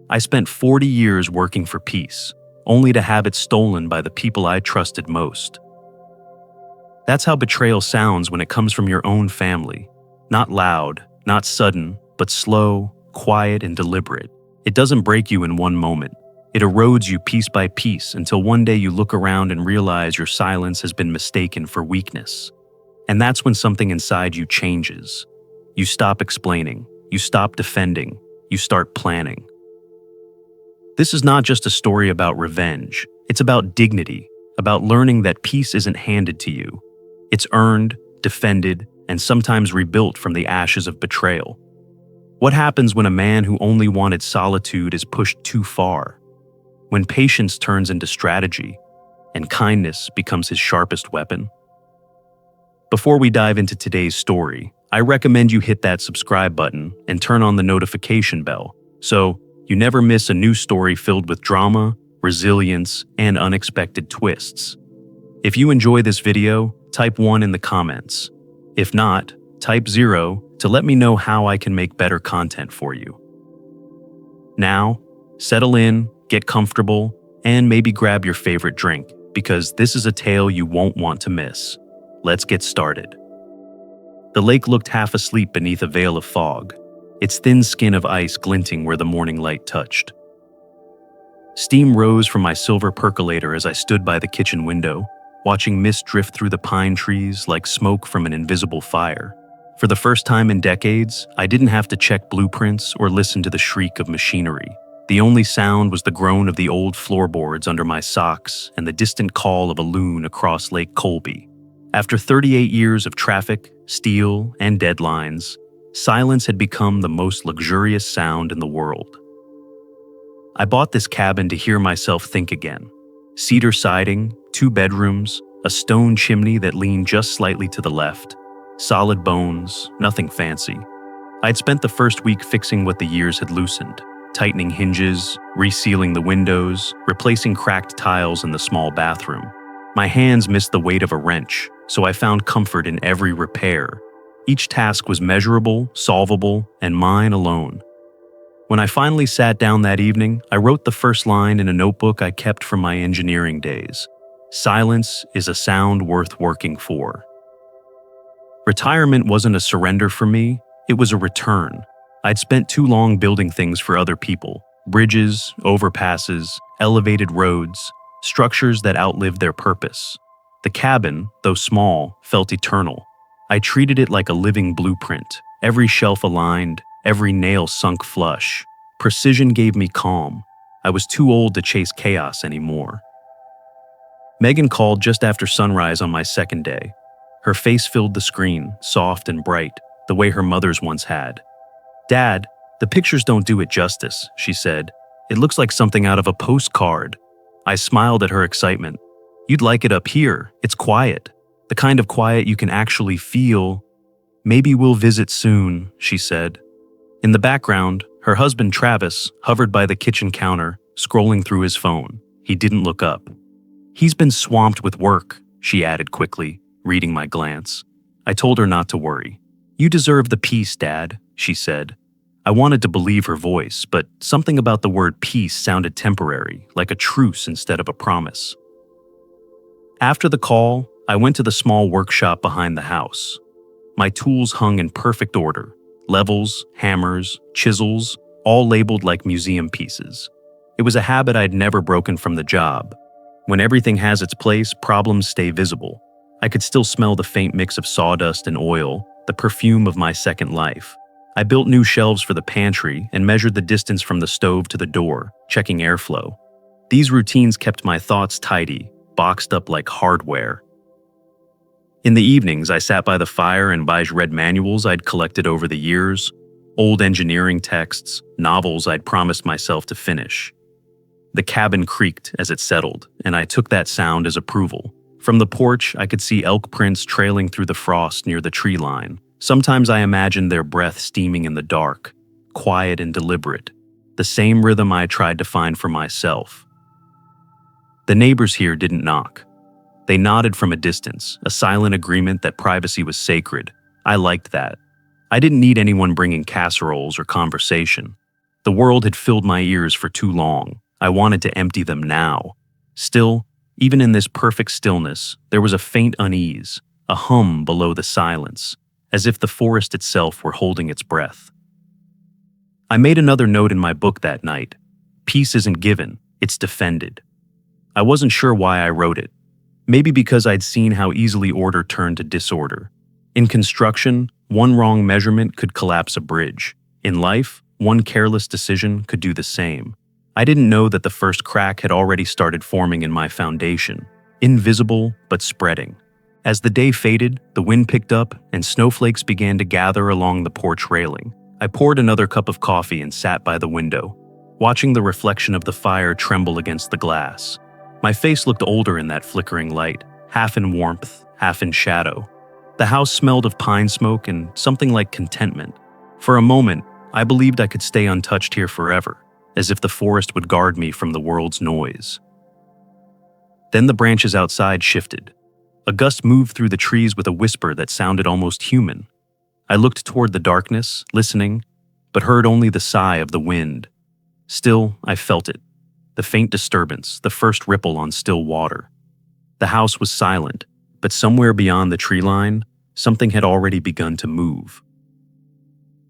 I spent 40 years working for peace, only to have it stolen by the people I trusted most. That's how betrayal sounds when it comes from your own family. Not loud, not sudden, but slow, quiet, and deliberate. It doesn't break you in one moment. It erodes you piece by piece until one day you look around and realize your silence has been mistaken for weakness. And that's when something inside you changes. You stop explaining, you stop defending, you start planning. This is not just a story about revenge. It's about dignity, about learning that peace isn't handed to you. It's earned, defended, and sometimes rebuilt from the ashes of betrayal. What happens when a man who only wanted solitude is pushed too far? When patience turns into strategy, and kindness becomes his sharpest weapon? Before we dive into today's story, I recommend you hit that subscribe button and turn on the notification bell so you never miss a new story filled with drama, resilience, and unexpected twists. If you enjoy this video, type 1 in the comments. If not, type 0 to let me know how I can make better content for you. Now, settle in, get comfortable, and maybe grab your favorite drink, because this is a tale you won't want to miss. Let's get started. The lake looked half asleep beneath a veil of fog, its thin skin of ice glinting where the morning light touched. Steam rose from my silver percolator as I stood by the kitchen window, watching mist drift through the pine trees like smoke from an invisible fire. For the first time in decades, I didn't have to check blueprints or listen to the shriek of machinery. The only sound was the groan of the old floorboards under my socks and the distant call of a loon across Lake Colby. After 38 years of traffic, steel, and deadlines, silence had become the most luxurious sound in the world. I bought this cabin to hear myself think again. Cedar siding, 2 bedrooms, a stone chimney that leaned just slightly to the left, solid bones, nothing fancy. I'd spent the first week fixing what the years had loosened, tightening hinges, resealing the windows, replacing cracked tiles in the small bathroom. My hands missed the weight of a wrench, so I found comfort in every repair. Each task was measurable, solvable, and mine alone. When I finally sat down that evening, I wrote the first line in a notebook I kept from my engineering days. Silence is a sound worth working for. Retirement wasn't a surrender for me, it was a return. I'd spent too long building things for other people: bridges, overpasses, elevated roads, structures that outlived their purpose. The cabin, though small, felt eternal. I treated it like a living blueprint, every shelf aligned, every nail sunk flush. Precision gave me calm. I was too old to chase chaos anymore. Megan called just after sunrise on my second day. Her face filled the screen, soft and bright, the way her mother's once had. "Dad, the pictures don't do it justice," she said. "It looks like something out of a postcard." I smiled at her excitement. "You'd like it up here. It's quiet. The kind of quiet you can actually feel." "Maybe we'll visit soon," she said. In the background, her husband Travis hovered by the kitchen counter, scrolling through his phone. He didn't look up. "He's been swamped with work," she added quickly, reading my glance. I told her not to worry. "You deserve the peace, Dad," she said. I wanted to believe her voice, but something about the word peace sounded temporary, like a truce instead of a promise. After the call, I went to the small workshop behind the house. My tools hung in perfect order: levels, hammers, chisels, all labeled like museum pieces. It was a habit I'd never broken from the job. When everything has its place, problems stay visible. I could still smell the faint mix of sawdust and oil, the perfume of my second life. I built new shelves for the pantry and measured the distance from the stove to the door, checking airflow. These routines kept my thoughts tidy, boxed up like hardware. In the evenings, I sat by the fire and read manuals I'd collected over the years, old engineering texts, novels I'd promised myself to finish. The cabin creaked as it settled, and I took that sound as approval. From the porch, I could see elk prints trailing through the frost near the tree line. Sometimes I imagined their breath steaming in the dark, quiet and deliberate, the same rhythm I tried to find for myself. The neighbors here didn't knock. They nodded from a distance, a silent agreement that privacy was sacred. I liked that. I didn't need anyone bringing casseroles or conversation. The world had filled my ears for too long. I wanted to empty them now. Still, even in this perfect stillness, there was a faint unease, a hum below the silence, as if the forest itself were holding its breath. I made another note in my book that night. Peace isn't given, it's defended. I wasn't sure why I wrote it. Maybe because I'd seen how easily order turned to disorder. In construction, one wrong measurement could collapse a bridge. In life, one careless decision could do the same. I didn't know that the first crack had already started forming in my foundation, invisible but spreading. As the day faded, the wind picked up and snowflakes began to gather along the porch railing. I poured another cup of coffee and sat by the window, watching the reflection of the fire tremble against the glass. My face looked older in that flickering light, half in warmth, half in shadow. The house smelled of pine smoke and something like contentment. For a moment, I believed I could stay untouched here forever, as if the forest would guard me from the world's noise. Then the branches outside shifted. A gust moved through the trees with a whisper that sounded almost human. I looked toward the darkness, listening, but heard only the sigh of the wind. Still, I felt it. The faint disturbance, the first ripple on still water. The house was silent, but somewhere beyond the tree line, something had already begun to move.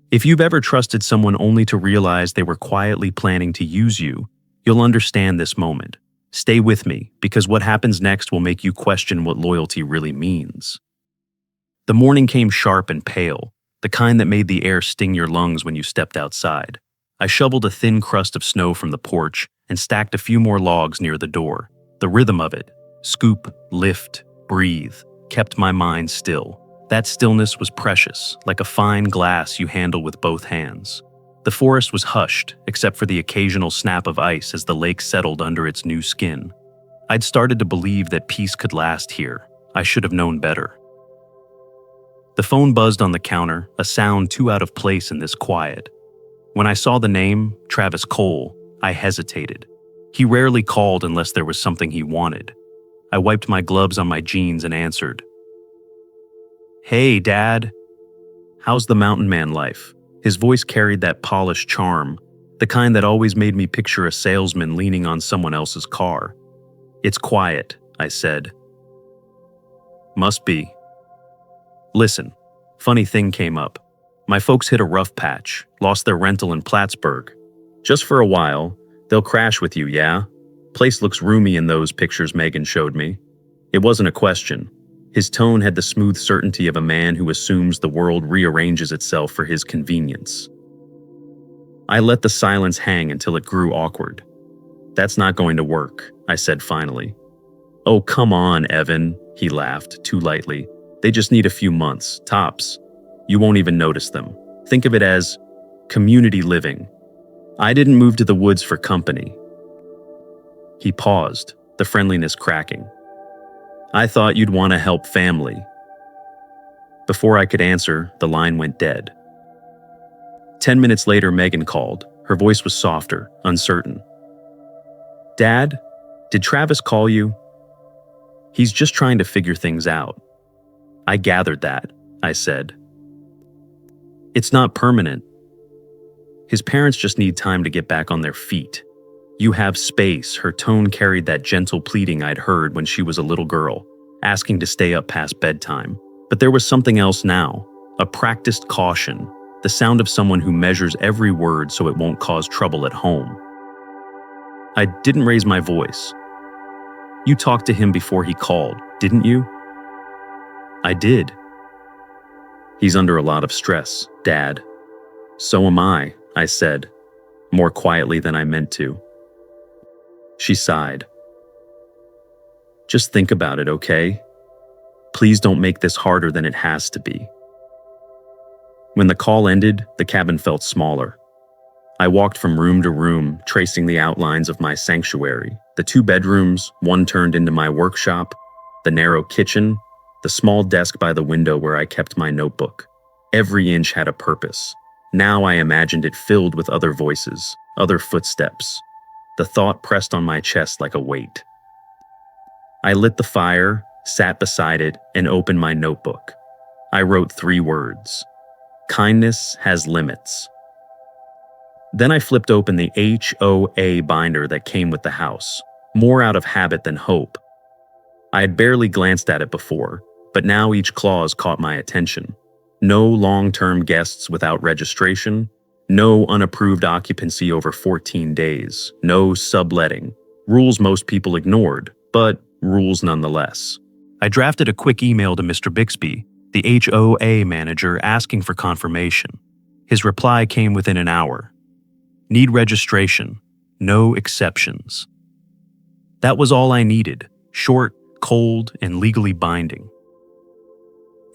If you've ever trusted someone only to realize they were quietly planning to use you, you'll understand this moment. Stay with me, because what happens next will make you question what loyalty really means. The morning came sharp and pale, the kind that made the air sting your lungs when you stepped outside. I shoveled a thin crust of snow from the porch and stacked a few more logs near the door. The rhythm of it, scoop, lift, breathe, kept my mind still. That stillness was precious, like a fine glass you handle with both hands. The forest was hushed, except for the occasional snap of ice as the lake settled under its new skin. I'd started to believe that peace could last here. I should have known better. The phone buzzed on the counter, a sound too out of place in this quiet. When I saw the name, Travis Cole, I hesitated. He rarely called unless there was something he wanted. I wiped my gloves on my jeans and answered. "Hey, Dad. How's the mountain man life?" His voice carried that polished charm, the kind that always made me picture a salesman leaning on someone else's car. "It's quiet," I said. "Must be." "Listen, funny thing came up. My folks hit a rough patch, lost their rental in Plattsburgh. Just for a while, they'll crash with you, yeah? Place looks roomy in those pictures Megan showed me." It wasn't a question. His tone had the smooth certainty of a man who assumes the world rearranges itself for his convenience. I let the silence hang until it grew awkward. "That's not going to work," I said finally. "Oh, come on, Evan," he laughed, too lightly. "They just need a few months, tops. You won't even notice them. Think of it as community living. I didn't move to the woods for company." He paused, the friendliness cracking. "I thought you'd want to help family." Before I could answer, the line went dead. 10 minutes later, Megan called. Her voice was softer, uncertain. "Dad, did Travis call you?" "He's just trying to figure things out." "I gathered that," I said. "It's not permanent. His parents just need time to get back on their feet. You have space." Her tone carried that gentle pleading I'd heard when she was a little girl, asking to stay up past bedtime. But there was something else now, a practiced caution, the sound of someone who measures every word so it won't cause trouble at home. I didn't raise my voice. "You talked to him before he called, didn't you?" "I did." "He's under a lot of stress, Dad." "So am I said, more quietly than I meant to. She sighed. "Just think about it, okay? Please don't make this harder than it has to be." When the call ended, the cabin felt smaller. I walked from room to room, tracing the outlines of my sanctuary. The 2 bedrooms, one turned into my workshop, the narrow kitchen, the small desk by the window where I kept my notebook. Every inch had a purpose. Now I imagined it filled with other voices, other footsteps. The thought pressed on my chest like a weight. I lit the fire, sat beside it, and opened my notebook. I wrote 3 words. Kindness has limits. Then I flipped open the HOA binder that came with the house, more out of habit than hope. I had barely glanced at it before, but now each clause caught my attention. No long-term guests without registration, no unapproved occupancy over 14 days, no subletting. Rules most people ignored, but rules nonetheless. I drafted a quick email to Mr. Bixby, the HOA manager, asking for confirmation. His reply came within an hour. Need registration. No exceptions. That was all I needed. Short, cold, and legally binding.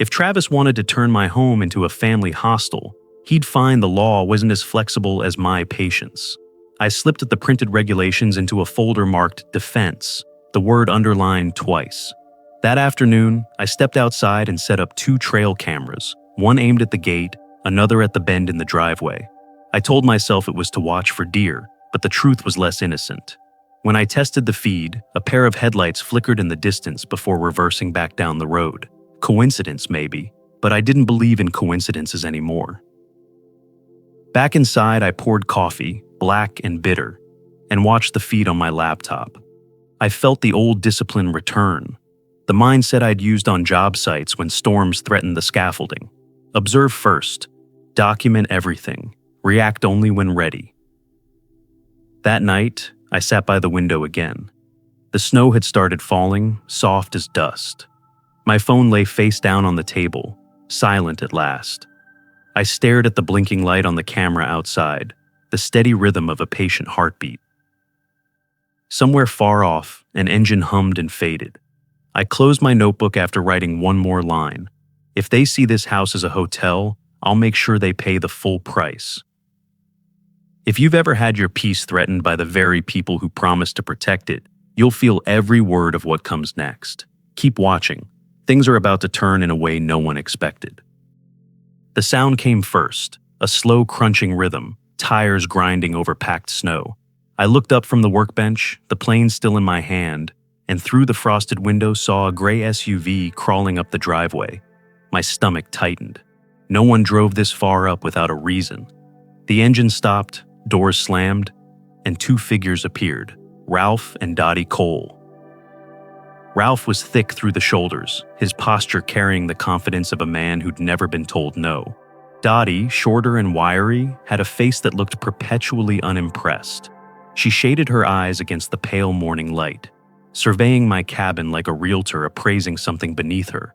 If Travis wanted to turn my home into a family hostel, he'd find the law wasn't as flexible as my patience. I slipped the printed regulations into a folder marked Defense, the word underlined twice. That afternoon, I stepped outside and set up 2 trail cameras, one aimed at the gate, another at the bend in the driveway. I told myself it was to watch for deer, but the truth was less innocent. When I tested the feed, a pair of headlights flickered in the distance before reversing back down the road. Coincidence, maybe, but I didn't believe in coincidences anymore. Back inside, I poured coffee, black and bitter, and watched the feed on my laptop. I felt the old discipline return, the mindset I'd used on job sites when storms threatened the scaffolding. Observe first, document everything, react only when ready. That night, I sat by the window again. The snow had started falling, soft as dust. My phone lay face down on the table, silent at last. I stared at the blinking light on the camera outside, the steady rhythm of a patient heartbeat. Somewhere far off, an engine hummed and faded. I closed my notebook after writing one more line. If they see this house as a hotel, I'll make sure they pay the full price. If you've ever had your peace threatened by the very people who promised to protect it, you'll feel every word of what comes next. Keep watching. Things are about to turn in a way no one expected. The sound came first, a slow crunching rhythm, tires grinding over packed snow. I looked up from the workbench, the plane still in my hand, and through the frosted window saw a gray SUV crawling up the driveway. My stomach tightened. No one drove this far up without a reason. The engine stopped, doors slammed, and 2 figures appeared, Ralph and Dottie Cole. Ralph was thick through the shoulders, his posture carrying the confidence of a man who'd never been told no. Dottie, shorter and wiry, had a face that looked perpetually unimpressed. She shaded her eyes against the pale morning light, surveying my cabin like a realtor appraising something beneath her.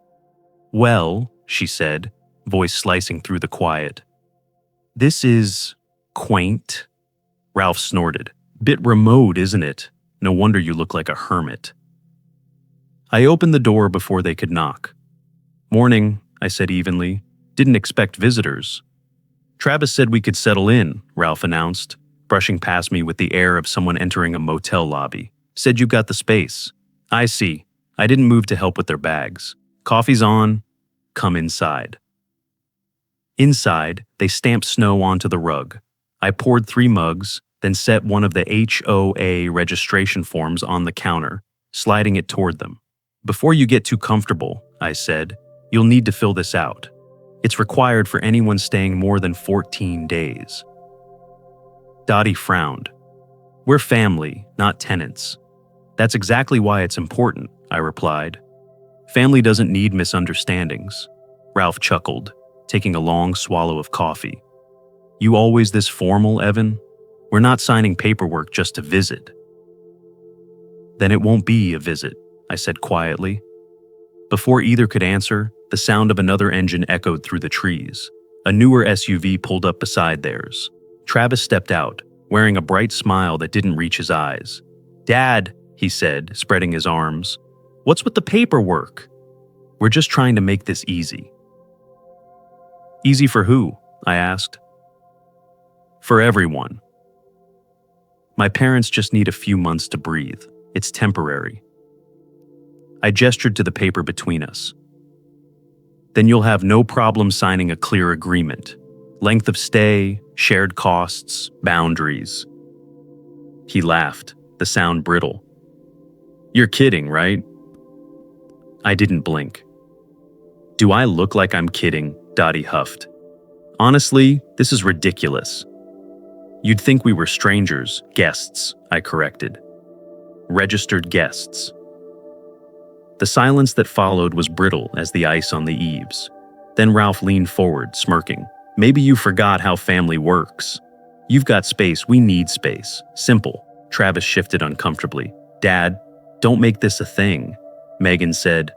"Well," she said, voice slicing through the quiet. "This is quaint." Ralph snorted. "Bit remote, isn't it? No wonder you look like a hermit." I opened the door before they could knock. "Morning," I said evenly. "Didn't expect visitors." "Travis said we could settle in," Ralph announced, brushing past me with the air of someone entering a motel lobby. "Said you got the space." "I see. I didn't move to help with their bags. Coffee's on. Come inside." Inside, they stamped snow onto the rug. I poured 3 mugs, then set one of the HOA registration forms on the counter, sliding it toward them. "Before you get too comfortable," I said, "you'll need to fill this out. It's required for anyone staying more than 14 days. Dottie frowned. "We're family, not tenants." "That's exactly why it's important," I replied. "Family doesn't need misunderstandings." Ralph chuckled, taking a long swallow of coffee. "You always this formal, Evan? We're not signing paperwork just to visit." "Then it won't be a visit," I said quietly. Before either could answer, the sound of another engine echoed through the trees. A newer SUV pulled up beside theirs. Travis stepped out, wearing a bright smile that didn't reach his eyes. "Dad," he said, spreading his arms. "What's with the paperwork?" "We're just trying to make this easy." "Easy for who?" I asked. "For everyone. My parents just need a few months to breathe. It's temporary." I gestured to the paper between us. "Then you'll have no problem signing a clear agreement. Length of stay, shared costs, boundaries." He laughed, the sound brittle. "You're kidding, right?" I didn't blink. "Do I look like I'm kidding?" Dottie huffed. "Honestly, this is ridiculous. You'd think we were strangers, guests, I corrected. Registered guests. The silence that followed was brittle as the ice on the eaves. Then Ralph leaned forward, smirking. Maybe you forgot how family works. You've got space, we need space. Simple. Travis shifted uncomfortably. Dad, don't make this a thing, Megan said.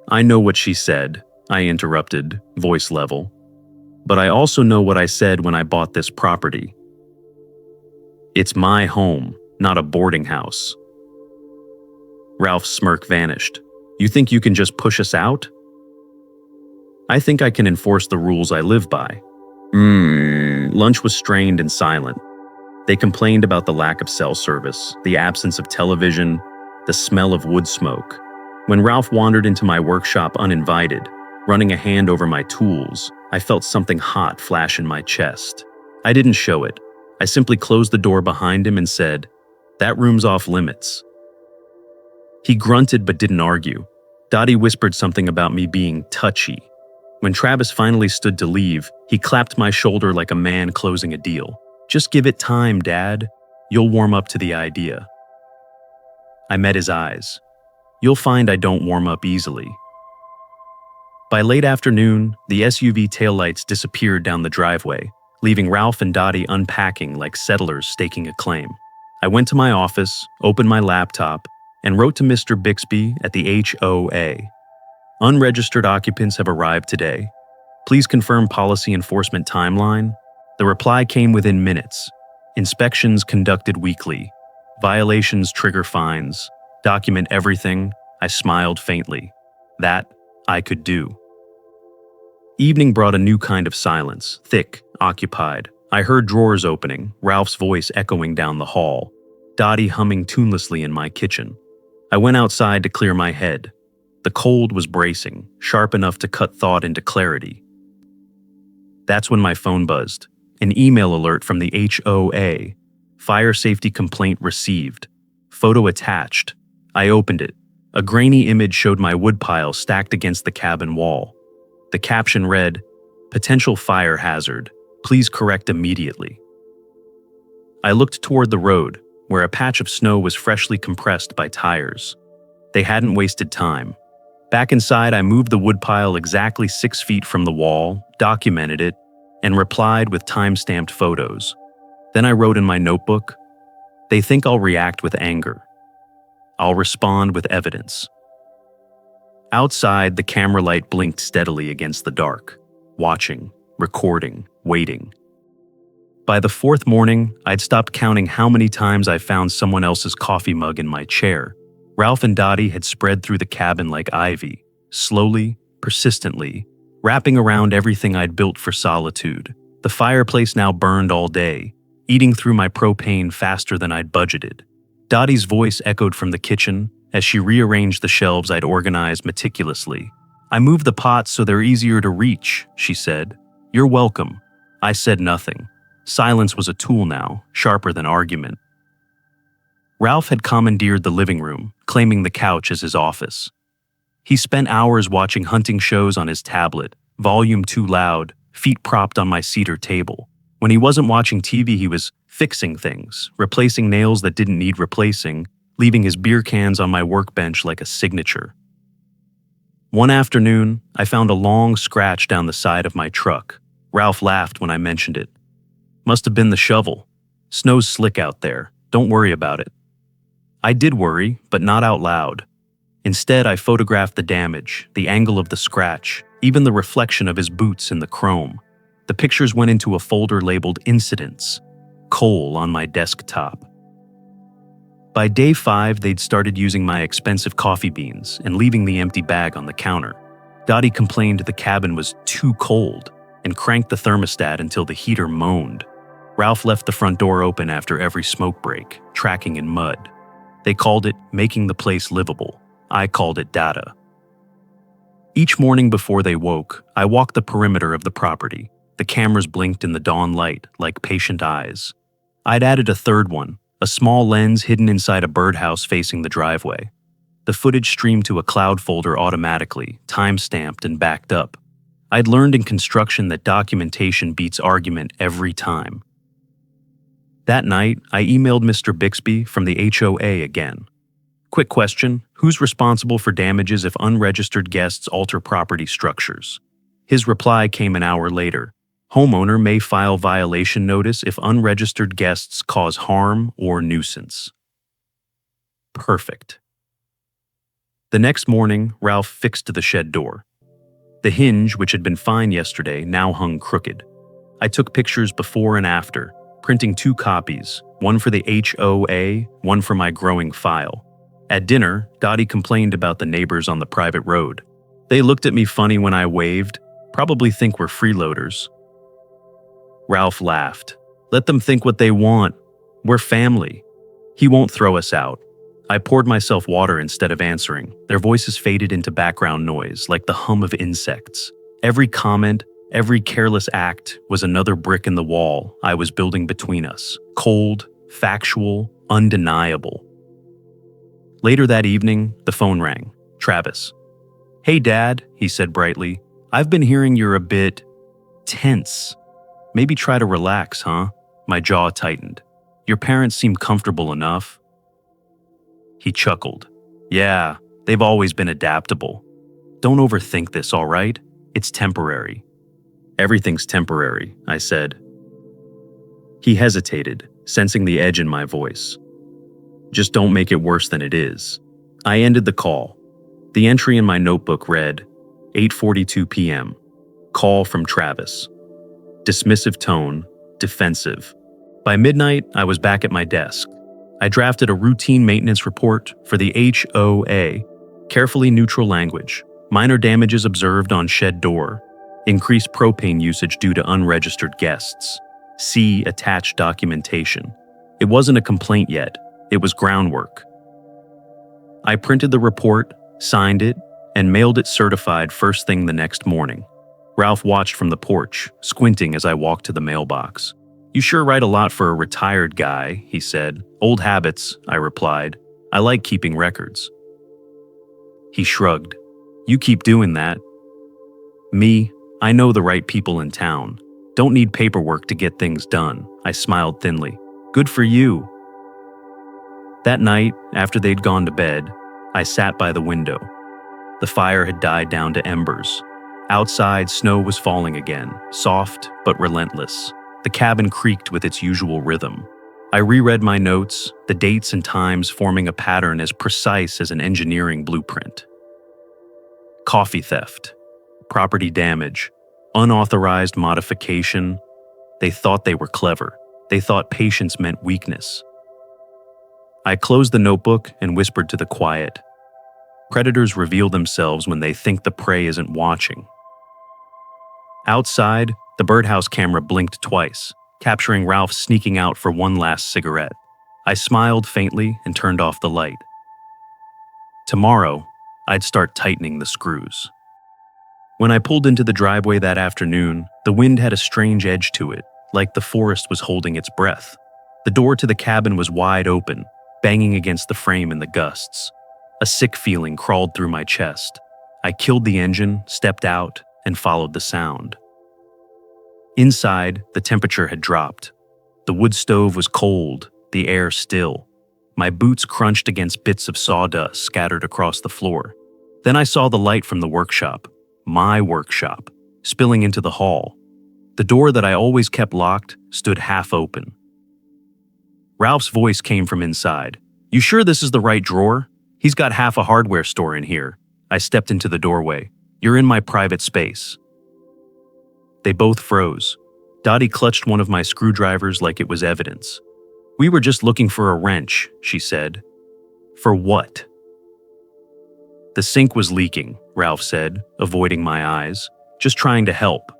I know what she said, I interrupted, voice level. But I also know what I said when I bought this property. It's my home, not a boarding house. Ralph's smirk vanished. You think you can just push us out? I think I can enforce the rules I live by. Lunch was strained and silent. They complained about the lack of cell service, the absence of television, the smell of wood smoke. When Ralph wandered into my workshop uninvited, running a hand over my tools, I felt something hot flash in my chest. I didn't show it. I simply closed the door behind him and said, "That room's off limits." He grunted but didn't argue. Dottie whispered something about me being touchy. When Travis finally stood to leave, he clapped my shoulder like a man closing a deal. Just give it time, Dad. You'll warm up to the idea. I met his eyes. You'll find I don't warm up easily. By late afternoon, the SUV taillights disappeared down the driveway, leaving Ralph and Dottie unpacking like settlers staking a claim. I went to my office, opened my laptop, and wrote to Mr. Bixby at the HOA. Unregistered occupants have arrived today. Please confirm policy enforcement timeline. The reply came within minutes. Inspections conducted weekly. Violations trigger fines. Document everything. I smiled faintly. That I could do. Evening brought a new kind of silence, thick, occupied. I heard drawers opening, Ralph's voice echoing down the hall, Dottie humming tunelessly in my kitchen. I went outside to clear my head. The cold was bracing, sharp enough to cut thought into clarity. That's when my phone buzzed. An email alert from the HOA. Fire safety complaint received. Photo attached. I opened it. A grainy image showed my woodpile stacked against the cabin wall. The caption read, "Potential fire hazard. Please correct immediately." I looked toward the road, where a patch of snow was freshly compressed by tires. They hadn't wasted time. Back inside, I moved the woodpile exactly 6 feet from the wall, documented it, and replied with time-stamped photos. Then I wrote in my notebook, "They think I'll react with anger. I'll respond with evidence." Outside, the camera light blinked steadily against the dark, watching, recording, waiting. By the fourth morning, I'd stopped counting how many times I found someone else's coffee mug in my chair. Ralph and Dottie had spread through the cabin like ivy, slowly, persistently, wrapping around everything I'd built for solitude. The fireplace now burned all day, eating through my propane faster than I'd budgeted. Dottie's voice echoed from the kitchen as she rearranged the shelves I'd organized meticulously. "I moved the pots so they're easier to reach," she said. "You're welcome." I said nothing. Silence was a tool now, sharper than argument. Ralph had commandeered the living room, claiming the couch as his office. He spent hours watching hunting shows on his tablet, volume too loud, feet propped on my cedar table. When he wasn't watching TV, he was fixing things, replacing nails that didn't need replacing, leaving his beer cans on my workbench like a signature. One afternoon, I found a long scratch down the side of my truck. Ralph laughed when I mentioned it. "Must have been the shovel. Snow's slick out there. Don't worry about it." I did worry, but not out loud. Instead, I photographed the damage, the angle of the scratch, even the reflection of his boots in the chrome. The pictures went into a folder labeled Incidents, coal on my desktop. By day 5, they'd started using my expensive coffee beans and leaving the empty bag on the counter. Dottie complained the cabin was too cold and cranked the thermostat until the heater moaned. Ralph left the front door open after every smoke break, tracking in mud. They called it making the place livable. I called it data. Each morning before they woke, I walked the perimeter of the property. The cameras blinked in the dawn light like patient eyes. I'd added a third one, a small lens hidden inside a birdhouse facing the driveway. The footage streamed to a cloud folder automatically, time-stamped and backed up. I'd learned in construction that documentation beats argument every time. That night, I emailed Mr. Bixby from the HOA again. Quick question, who's responsible for damages if unregistered guests alter property structures? His reply came an hour later. Homeowner may file violation notice if unregistered guests cause harm or nuisance. Perfect. The next morning, Ralph fixed the shed door. The hinge, which had been fine yesterday, now hung crooked. I took pictures before and after, printing 2 copies, one for the HOA, one for my growing file. At dinner, Dottie complained about the neighbors on the private road. They looked at me funny when I waved, probably think we're freeloaders. Ralph laughed. Let them think what they want. We're family. He won't throw us out. I poured myself water instead of answering. Their voices faded into background noise, like the hum of insects. Every comment, every careless act was another brick in the wall I was building between us. Cold, factual, undeniable. Later that evening, the phone rang. Travis. Hey, Dad, he said brightly. I've been hearing you're a bit tense. Maybe try to relax, huh? My jaw tightened. Your parents seem comfortable enough. He chuckled. Yeah, they've always been adaptable. Don't overthink this, all right? It's temporary. Everything's temporary, I said. He hesitated, sensing the edge in my voice. Just don't make it worse than it is. I ended the call. The entry in my notebook read, 8:42 p.m. Call from Travis. Dismissive tone, defensive. By midnight, I was back at my desk. I drafted a routine maintenance report for the HOA, carefully neutral language, minor damages observed on shed door, increased propane usage due to unregistered guests. See attached documentation. It wasn't a complaint yet, it was groundwork. I printed the report, signed it, and mailed it certified first thing the next morning. Ralph watched from the porch, squinting as I walked to the mailbox. You sure write a lot for a retired guy, he said. Old habits, I replied. I like keeping records. He shrugged. You keep doing that. Me, I know the right people in town. Don't need paperwork to get things done, I smiled thinly. Good for you. That night, after they'd gone to bed, I sat by the window. The fire had died down to embers. Outside, snow was falling again, soft but relentless. The cabin creaked with its usual rhythm. I reread my notes, the dates and times forming a pattern as precise as an engineering blueprint. Coffee theft, property damage, unauthorized modification. They thought they were clever. They thought patience meant weakness. I closed the notebook and whispered to the quiet. Predators reveal themselves when they think the prey isn't watching. Outside, the birdhouse camera blinked twice, capturing Ralph sneaking out for one last cigarette. I smiled faintly and turned off the light. Tomorrow, I'd start tightening the screws. When I pulled into the driveway that afternoon, the wind had a strange edge to it, like the forest was holding its breath. The door to the cabin was wide open, banging against the frame in the gusts. A sick feeling crawled through my chest. I killed the engine, stepped out, and followed the sound. Inside, the temperature had dropped. The wood stove was cold, the air still. My boots crunched against bits of sawdust scattered across the floor. Then I saw the light from the workshop, my workshop, spilling into the hall. The door that I always kept locked stood half open. Ralph's voice came from inside. You sure this is the right drawer? He's got half a hardware store in here. I stepped into the doorway. You're in my private space. They both froze. Dottie clutched one of my screwdrivers like it was evidence. We were just looking for a wrench, she said. For what? The sink was leaking, Ralph said, avoiding my eyes, just trying to help.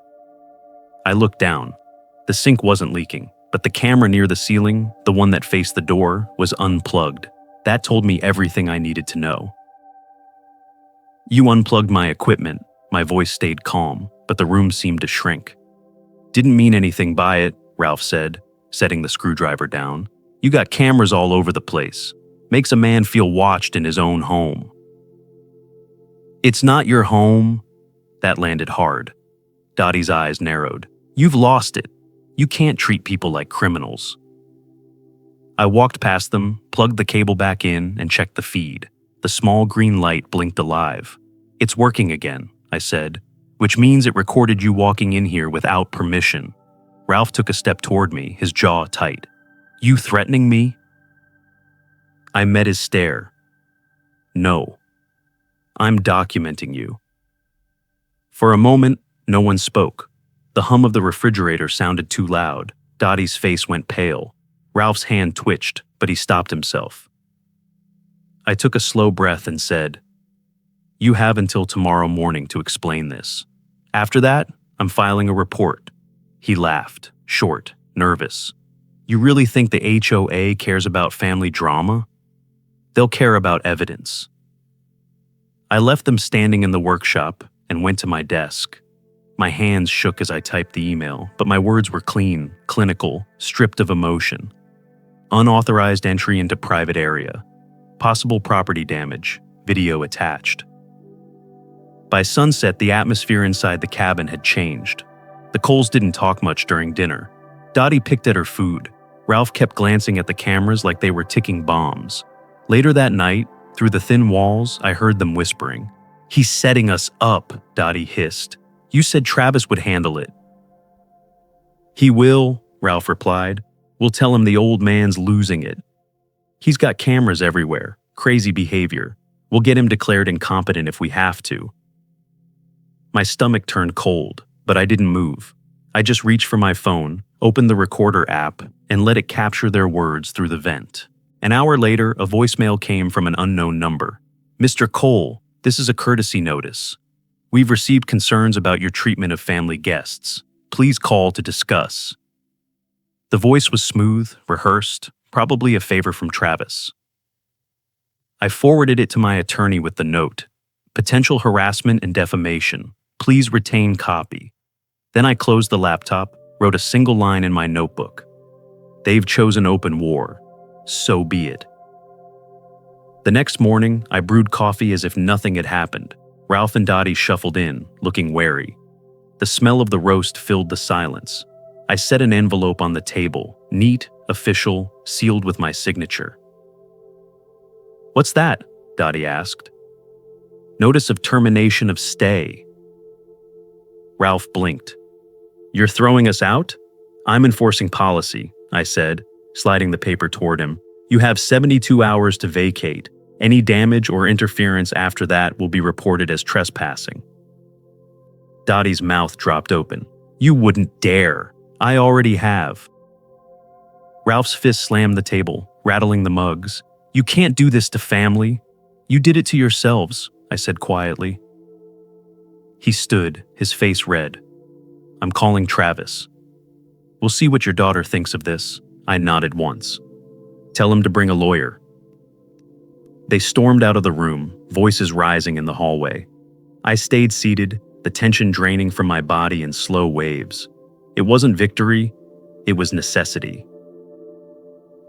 I looked down. The sink wasn't leaking, but the camera near the ceiling, the one that faced the door, was unplugged. That told me everything I needed to know. You unplugged my equipment. My voice stayed calm, but the room seemed to shrink. Didn't mean anything by it, Ralph said, setting the screwdriver down. You got cameras all over the place. Makes a man feel watched in his own home. It's not your home. That landed hard. Dottie's eyes narrowed. You've lost it. You can't treat people like criminals. I walked past them, plugged the cable back in, and checked the feed. The small green light blinked alive. "It's working again," I said, "which means it recorded you walking in here without permission." Ralph took a step toward me, his jaw tight. "You threatening me?" I met his stare. "No. I'm documenting you." For a moment, no one spoke. The hum of the refrigerator sounded too loud. Dottie's face went pale. Ralph's hand twitched, but he stopped himself. I took a slow breath and said, "You have until tomorrow morning to explain this. After that, I'm filing a report." He laughed, short, nervous. "You really think the HOA cares about family drama? They'll care about evidence." I left them standing in the workshop and went to my desk. My hands shook as I typed the email, but my words were clean, clinical, stripped of emotion. Unauthorized entry into private area. Possible property damage. Video attached. By sunset, the atmosphere inside the cabin had changed. The Coles didn't talk much during dinner. Dottie picked at her food. Ralph kept glancing at the cameras like they were ticking bombs. Later that night, through the thin walls, I heard them whispering. "He's setting us up," Dottie hissed. "You said Travis would handle it." "He will," Ralph replied. "We'll tell him the old man's losing it. He's got cameras everywhere, crazy behavior. We'll get him declared incompetent if we have to." My stomach turned cold, but I didn't move. I just reached for my phone, opened the recorder app, and let it capture their words through the vent. An hour later, a voicemail came from an unknown number. "Mr. Cole, this is a courtesy notice. We've received concerns about your treatment of family guests. Please call to discuss." The voice was smooth, rehearsed, probably a favor from Travis. I forwarded it to my attorney with the note, "Potential harassment and defamation. Please retain copy." Then I closed the laptop, wrote a single line in my notebook. "They've chosen open war. So be it." The next morning, I brewed coffee as if nothing had happened. Ralph and Dottie shuffled in, looking wary. The smell of the roast filled the silence. I set an envelope on the table, neat, official, sealed with my signature. "What's that?" Dottie asked. "Notice of termination of stay." Ralph blinked. "You're throwing us out?" "I'm enforcing policy," I said, sliding the paper toward him. "You have 72 hours to vacate. Any damage or interference after that will be reported as trespassing." Dottie's mouth dropped open. "You wouldn't dare. I already have." Ralph's fist slammed the table, rattling the mugs. "You can't do this to family. You did it to yourselves," I said quietly. He stood, his face red. "I'm calling Travis." "We'll see what your daughter thinks of this." I nodded once. "Tell him to bring a lawyer." They stormed out of the room, voices rising in the hallway. I stayed seated, the tension draining from my body in slow waves. It wasn't victory, it was necessity.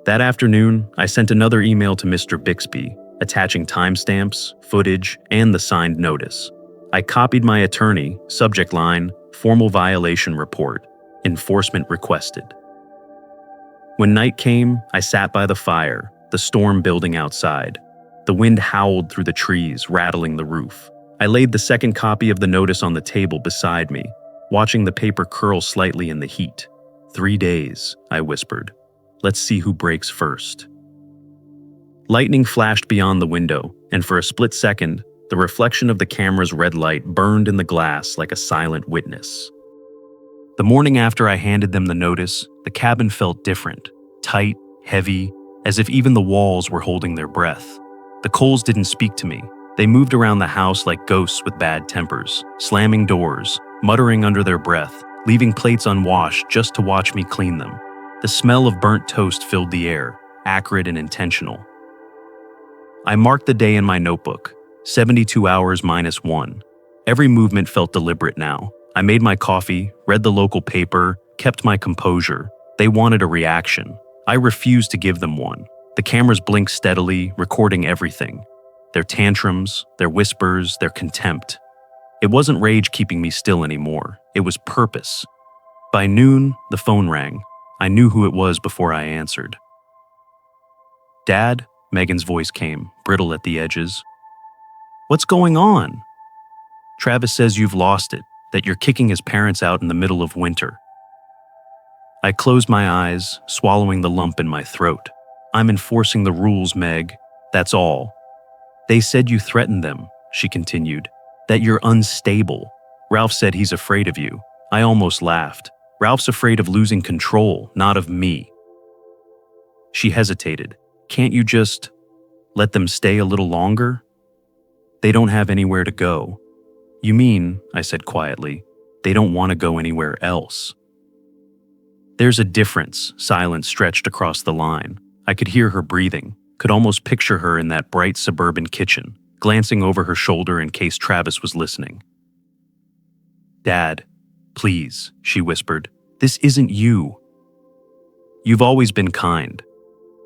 That afternoon, I sent another email to Mr. Bixby, attaching timestamps, footage, and the signed notice. I copied my attorney, subject line, "Formal violation report, enforcement requested." When night came, I sat by the fire, the storm building outside. The wind howled through the trees, rattling the roof. I laid the second copy of the notice on the table beside me, watching the paper curl slightly in the heat. 3 days, I whispered. Let's see who breaks first. Lightning flashed beyond the window, and for a split second, the reflection of the camera's red light burned in the glass like a silent witness. The morning after I handed them the notice, the cabin felt different, tight, heavy, as if even the walls were holding their breath. The Coles didn't speak to me. They moved around the house like ghosts with bad tempers, slamming doors, muttering under their breath, leaving plates unwashed just to watch me clean them. The smell of burnt toast filled the air, acrid and intentional. I marked the day in my notebook, 72 hours minus 1. Every movement felt deliberate now. I made my coffee, read the local paper, kept my composure. They wanted a reaction. I refused to give them one. The cameras blinked steadily, recording everything. Their tantrums, their whispers, their contempt. It wasn't rage keeping me still anymore. It was purpose. By noon, the phone rang. I knew who it was before I answered. Dad? Megan's voice came, brittle at the edges. What's going on? Travis says you've lost it, that you're kicking his parents out in the middle of winter. I closed my eyes, swallowing the lump in my throat. I'm enforcing the rules, Meg. That's all. They said you threatened them, she continued, that you're unstable. Ralph said he's afraid of you. I almost laughed. Ralph's afraid of losing control, not of me. She hesitated. Can't you just let them stay a little longer? They don't have anywhere to go. You mean, I said quietly, they don't want to go anywhere else. There's a difference, silence stretched across the line. I could hear her breathing, could almost picture her in that bright suburban kitchen, glancing over her shoulder in case Travis was listening. Dad, please, she whispered, this isn't you. You've always been kind.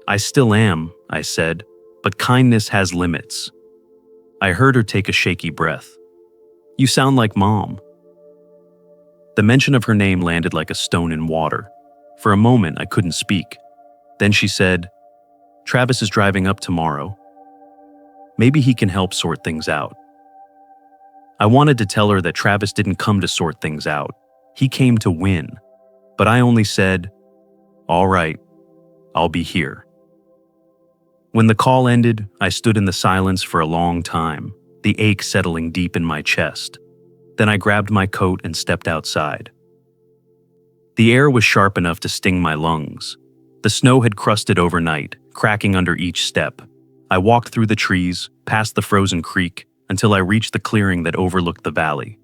I still am, I said, but kindness has limits. I heard her take a shaky breath. You sound like Mom. The mention of her name landed like a stone in water. For a moment, I couldn't speak. Then she said, Travis is driving up tomorrow. Maybe he can help sort things out. I wanted to tell her that Travis didn't come to sort things out. He came to win. But I only said, all right, I'll be here. When the call ended, I stood in the silence for a long time, the ache settling deep in my chest. Then I grabbed my coat and stepped outside. The air was sharp enough to sting my lungs. The snow had crusted overnight, cracking under each step. I walked through the trees, past the frozen creek, until I reached the clearing that overlooked the valley.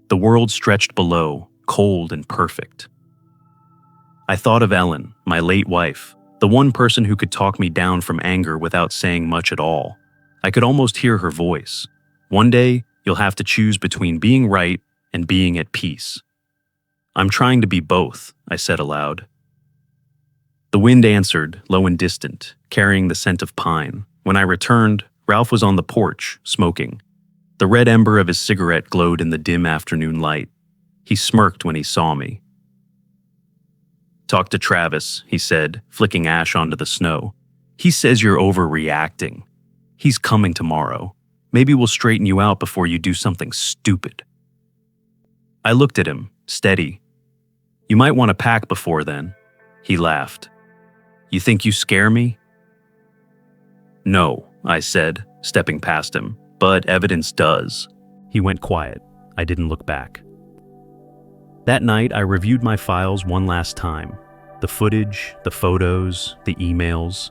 The world stretched below, cold and perfect. I thought of Ellen, my late wife, the one person who could talk me down from anger without saying much at all. I could almost hear her voice. One day, you'll have to choose between being right and being at peace. I'm trying to be both, I said aloud. The wind answered, low and distant, carrying the scent of pine. When I returned, Ralph was on the porch, smoking. The red ember of his cigarette glowed in the dim afternoon light. He smirked when he saw me. Talk to Travis, he said, flicking ash onto the snow. He says you're overreacting. He's coming tomorrow. Maybe we'll straighten you out before you do something stupid. I looked at him, steady. You might want to pack before then. He laughed. You think you scare me? No, I said, stepping past him, but evidence does. He went quiet. I didn't look back. That night, I reviewed my files one last time. The footage, the photos, the emails,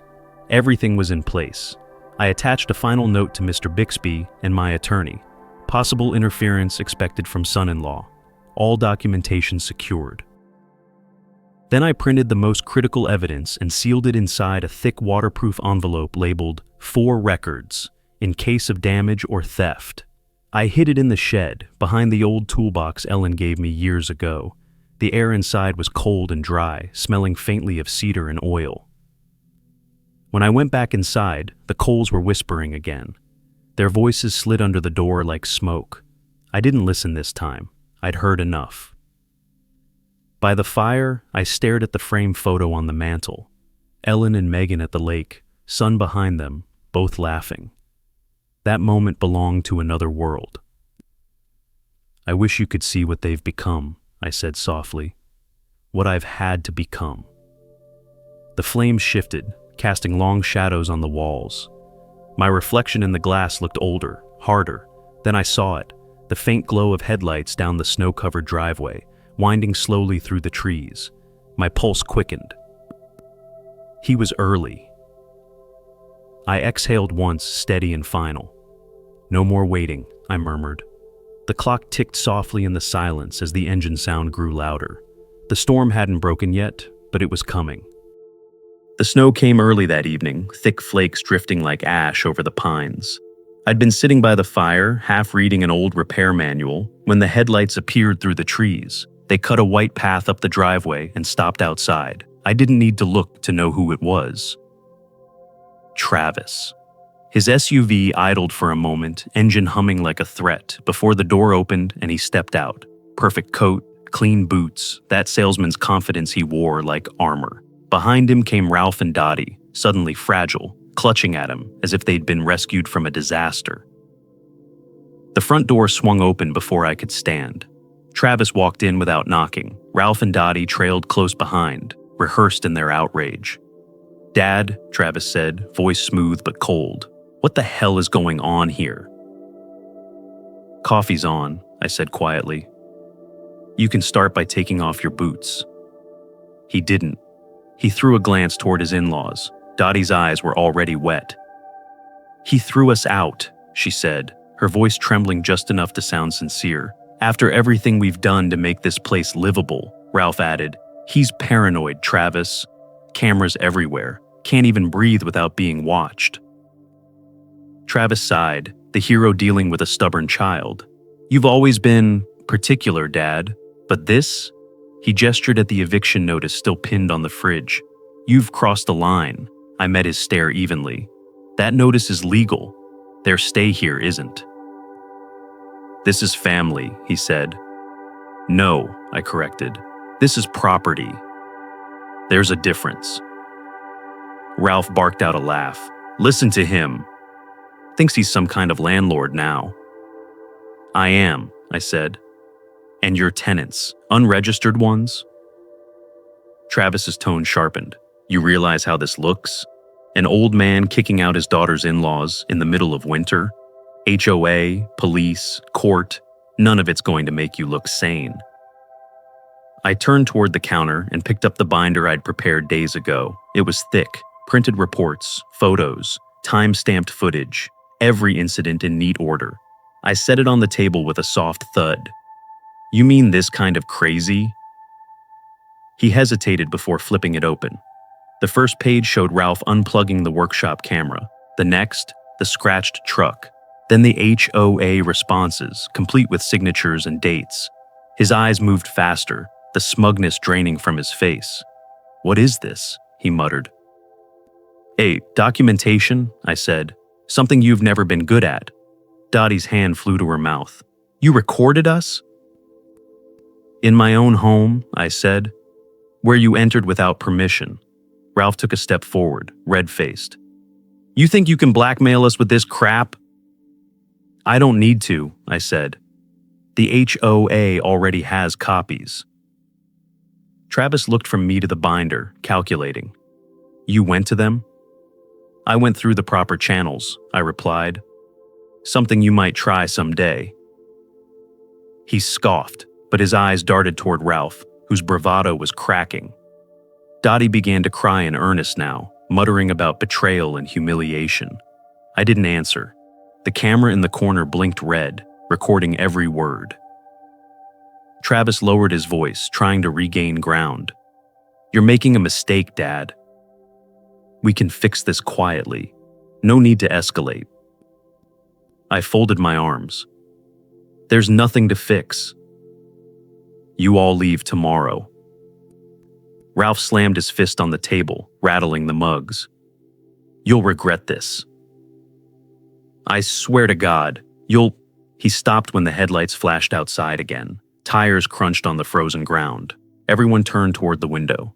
everything was in place. I attached a final note to Mr. Bixby and my attorney. Possible interference expected from son-in-law. All documentation secured. Then I printed the most critical evidence and sealed it inside a thick waterproof envelope labeled "For Records," in case of damage or theft. I hid it in the shed, behind the old toolbox Ellen gave me years ago. The air inside was cold and dry, smelling faintly of cedar and oil. When I went back inside, the Coles were whispering again. Their voices slid under the door like smoke. I didn't listen this time. I'd heard enough. By the fire, I stared at the framed photo on the mantel. Ellen and Megan at the lake, sun behind them, both laughing. That moment belonged to another world. I wish you could see what they've become, I said softly. What I've had to become. The flames shifted, casting long shadows on the walls. My reflection in the glass looked older, harder. Then I saw it, the faint glow of headlights down the snow-covered driveway, winding slowly through the trees. My pulse quickened. He was early. I exhaled once, steady and final. No more waiting, I murmured. The clock ticked softly in the silence as the engine sound grew louder. The storm hadn't broken yet, but it was coming. The snow came early that evening, thick flakes drifting like ash over the pines. I'd been sitting by the fire, half reading an old repair manual, when the headlights appeared through the trees. They cut a white path up the driveway and stopped outside. I didn't need to look to know who it was. Travis. His SUV idled for a moment, engine humming like a threat, before the door opened and he stepped out. Perfect coat, clean boots, that salesman's confidence he wore like armor. Behind him came Ralph and Dottie, suddenly fragile, clutching at him as if they'd been rescued from a disaster. The front door swung open before I could stand. Travis walked in without knocking. Ralph and Dottie trailed close behind, rehearsed in their outrage. "Dad," Travis said, voice smooth but cold. "What the hell is going on here?" "Coffee's on," I said quietly. "You can start by taking off your boots." He didn't. He threw a glance toward his in-laws. Dottie's eyes were already wet. "He threw us out," she said, her voice trembling just enough to sound sincere. "After everything we've done to make this place livable," Ralph added. "He's paranoid, Travis. Cameras everywhere. Can't even breathe without being watched." Travis sighed, the hero dealing with a stubborn child. "You've always been particular, Dad. But this?" He gestured at the eviction notice still pinned on the fridge. "You've crossed the line." I met his stare evenly. "That notice is legal. Their stay here isn't." "This is family," he said. "No," I corrected. "This is property. There's a difference." Ralph barked out a laugh. "Listen to him. Thinks he's some kind of landlord now." "I am," I said. "And your tenants, unregistered ones?" Travis's tone sharpened. "You realize how this looks? An old man kicking out his daughter's in-laws in the middle of winter? HOA, police, court, none of it's going to make you look sane." I turned toward the counter and picked up the binder I'd prepared days ago. It was thick, printed reports, photos, time-stamped footage, every incident in neat order. I set it on the table with a soft thud. "You mean this kind of crazy?" He hesitated before flipping it open. The first page showed Ralph unplugging the workshop camera. The next, the scratched truck. Then the HOA responses, complete with signatures and dates. His eyes moved faster, the smugness draining from his face. "What is this?" he muttered. Documentation," I said. "Something you've never been good at." Dottie's hand flew to her mouth. "You recorded us?" "In my own home," I said. "Where you entered without permission." Ralph took a step forward, red-faced. "You think you can blackmail us with this crap?" "I don't need to," I said. "The HOA already has copies." Travis looked from me to the binder, calculating. "You went to them?" "I went through the proper channels," I replied. "Something you might try someday." He scoffed, but his eyes darted toward Ralph, whose bravado was cracking. Dottie began to cry in earnest now, muttering about betrayal and humiliation. I didn't answer. The camera in the corner blinked red, recording every word. Travis lowered his voice, trying to regain ground. "You're making a mistake, Dad. We can fix this quietly. No need to escalate." I folded my arms. "There's nothing to fix. You all leave tomorrow." Ralph slammed his fist on the table, rattling the mugs. "You'll regret this. I swear to God, you'll—" He stopped when the headlights flashed outside again. Tires crunched on the frozen ground. Everyone turned toward the window.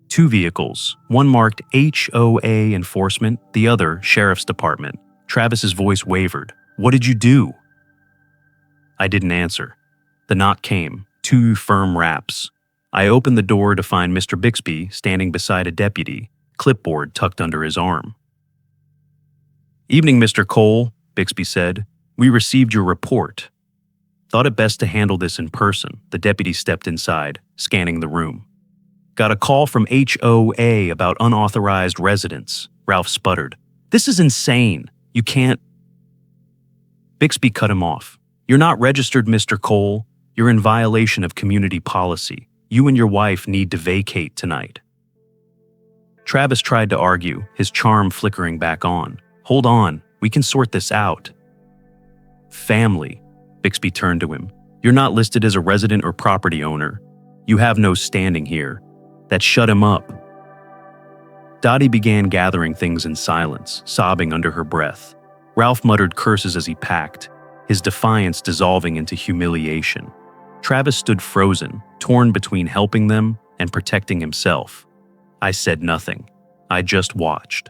2 vehicles, one marked HOA enforcement, the other sheriff's department. Travis's voice wavered. "What did you do?" I didn't answer. The knock came, 2 firm raps. I opened the door to find Mr. Bixby standing beside a deputy, clipboard tucked under his arm. "Evening, Mr. Cole," Bixby said. "We received your report." Thought it best to handle this in person. The deputy stepped inside, scanning the room. "Got a call from HOA about unauthorized residents," Ralph sputtered. "This is insane. You can't—" Bixby cut him off. "You're not registered, Mr. Cole. You're in violation of community policy. You and your wife need to vacate tonight." Travis tried to argue, his charm flickering back on. "Hold on, we can sort this out." "Family," Bixby turned to him. "You're not listed as a resident or property owner. You have no standing here. That shut him up." Dottie began gathering things in silence, sobbing under her breath. Ralph muttered curses as he packed, his defiance dissolving into humiliation. Travis stood frozen, torn between helping them and protecting himself. I said nothing. I just watched.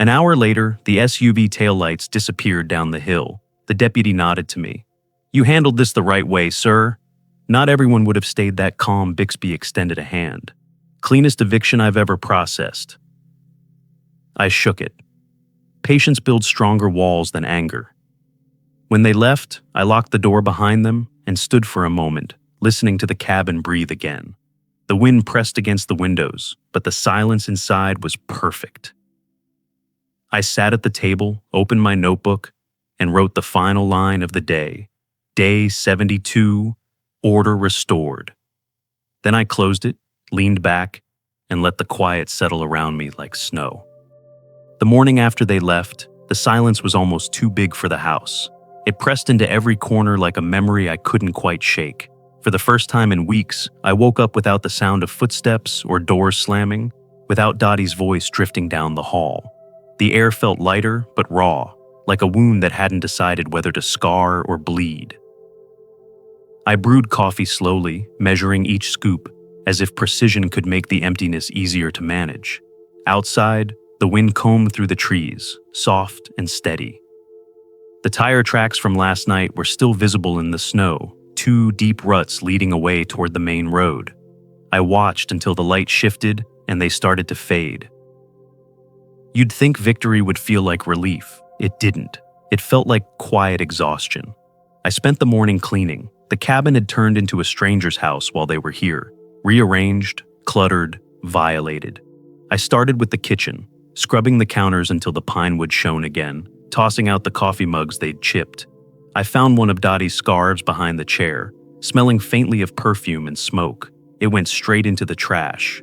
An hour later, the SUV taillights disappeared down the hill. The deputy nodded to me. "You handled this the right way, sir." Not everyone would have stayed that calm. Bixby extended a hand. "Cleanest eviction I've ever processed." I shook it. Patience builds stronger walls than anger. When they left, I locked the door behind them and stood for a moment, listening to the cabin breathe again. The wind pressed against the windows, but the silence inside was perfect. I sat at the table, opened my notebook, and wrote the final line of the day. Day 72, order restored. Then I closed it, leaned back, and let the quiet settle around me like snow. The morning after they left, the silence was almost too big for the house. It pressed into every corner like a memory I couldn't quite shake. For the first time in weeks, I woke up without the sound of footsteps or doors slamming, without Dottie's voice drifting down the hall. The air felt lighter but raw, like a wound that hadn't decided whether to scar or bleed. I brewed coffee slowly, measuring each scoop, as if precision could make the emptiness easier to manage. Outside, the wind combed through the trees, soft and steady. The tire tracks from last night were still visible in the snow, 2 deep ruts leading away toward the main road. I watched until the light shifted and they started to fade. You'd think victory would feel like relief. It didn't. It felt like quiet exhaustion. I spent the morning cleaning. The cabin had turned into a stranger's house while they were here, rearranged, cluttered, violated. I started with the kitchen, scrubbing the counters until the pine wood shone again, tossing out the coffee mugs they'd chipped. I found one of Dottie's scarves behind the chair, smelling faintly of perfume and smoke. It went straight into the trash.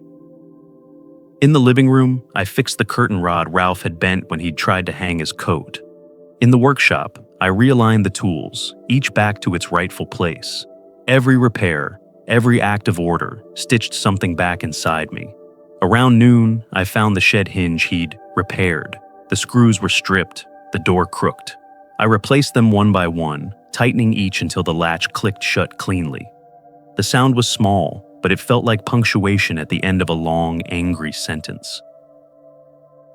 In the living room, I fixed the curtain rod Ralph had bent when he'd tried to hang his coat. In the workshop, I realigned the tools, each back to its rightful place. Every repair, every act of order, stitched something back inside me. Around noon, I found the shed hinge he'd repaired. The screws were stripped, the door crooked. I replaced them one by one, tightening each until the latch clicked shut cleanly. The sound was small, but it felt like punctuation at the end of a long, angry sentence.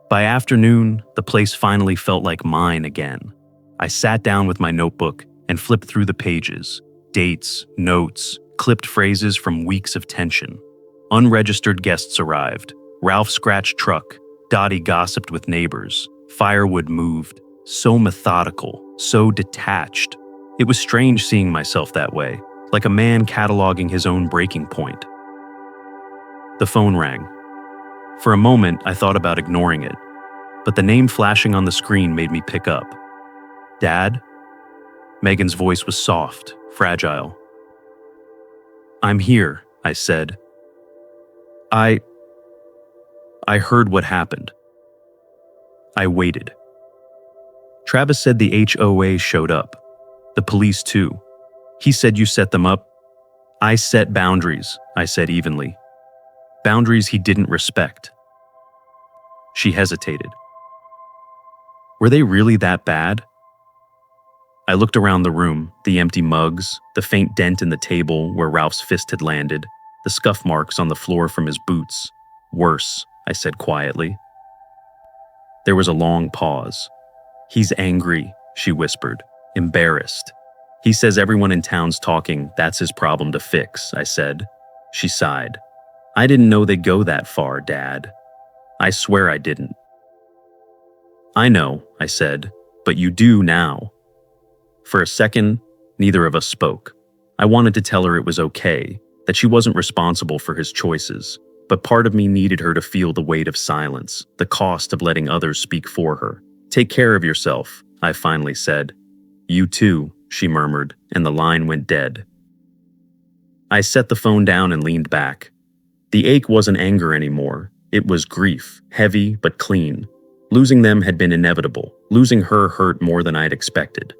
By afternoon, the place finally felt like mine again. I sat down with my notebook and flipped through the pages. Dates, notes, clipped phrases from weeks of tension. Unregistered guests arrived. Ralph scratched truck. Dottie gossiped with neighbors. Firewood moved. So methodical, so detached. It was strange seeing myself that way, like a man cataloging his own breaking point. The phone rang. For a moment, I thought about ignoring it, but the name flashing on the screen made me pick up. "Dad?" Megan's voice was soft, fragile. "I'm here," I said. I heard what happened." I waited. "Travis said the HOA showed up. The police too. He said you set them up." "I set boundaries," I said evenly. "Boundaries he didn't respect." She hesitated. "Were they really that bad?" I looked around the room, the empty mugs, the faint dent in the table where Ralph's fist had landed, the scuff marks on the floor from his boots. "Worse," I said quietly. There was a long pause. "He's angry," she whispered, embarrassed. "He says everyone in town's talking, that's his problem to fix," I said. She sighed. "I didn't know they'd go that far, Dad. I swear I didn't." "I know," I said, "but you do now." For a second, neither of us spoke. I wanted to tell her it was okay, that she wasn't responsible for his choices, but part of me needed her to feel the weight of silence, the cost of letting others speak for her. "Take care of yourself," I finally said. "You too," she murmured, and the line went dead. I set the phone down and leaned back. The ache wasn't anger anymore. It was grief, heavy but clean. Losing them had been inevitable. Losing her hurt more than I'd expected.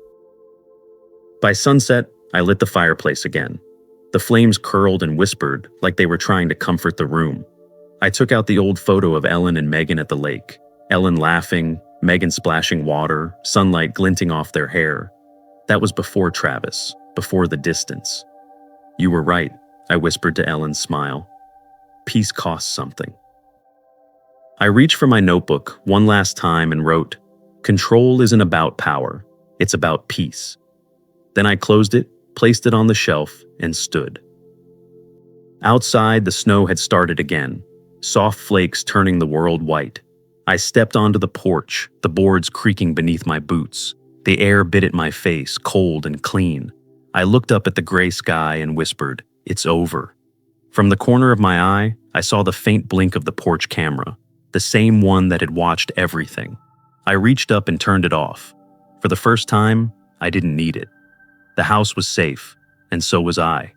By sunset, I lit the fireplace again. The flames curled and whispered like they were trying to comfort the room. I took out the old photo of Ellen and Megan at the lake. Ellen laughing, Megan splashing water, sunlight glinting off their hair. That was before Travis, before the distance. "You were right," I whispered to Ellen's smile. "Peace costs something." I reached for my notebook one last time and wrote, "Control isn't about power, it's about peace." Then I closed it, placed it on the shelf, and stood. Outside, the snow had started again, soft flakes turning the world white. I stepped onto the porch, the boards creaking beneath my boots. The air bit at my face, cold and clean. I looked up at the gray sky and whispered, "It's over." From the corner of my eye, I saw the faint blink of the porch camera, the same one that had watched everything. I reached up and turned it off. For the first time, I didn't need it. The house was safe, and so was I.